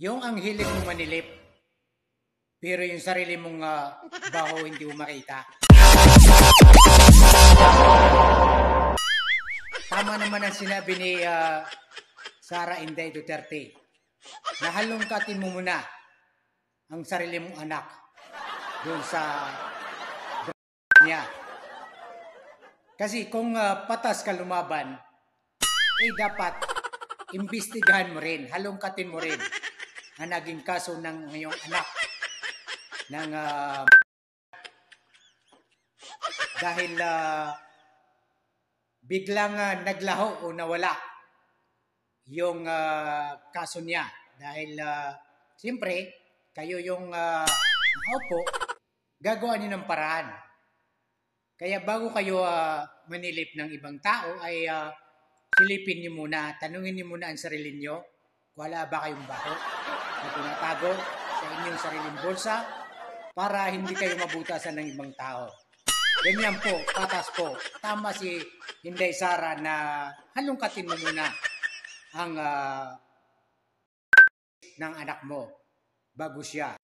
Yung ang hilig mo manilip, pero yung sarili mong baho hindi mo makita. Tama naman ang sinabi ni Sara Inday Duterte. Nahalungkatin mo muna ang sarili mong anak doon sa niya. Kasi kung patas ka lumaban, dapat imbestigahan mo rin, halungkatin mo rin ang naging kaso ng iyong anak ng dahil biglang naglaho o nawala yung kaso niya dahil siyempre kayo yung nakaupo, gagawa niyo ng paraan. Kaya bago kayo manilip ng ibang tao ay silipin niyo muna, tanungin niyo muna ang sarili niyo, wala ba kayong baho na tinatago sa inyong sariling bulsa para hindi kayo mabutasan ng ibang tao. Ganyan po, patas po. Tama si Inday Sara na halungkatin mo muna ang ng anak mo bago siya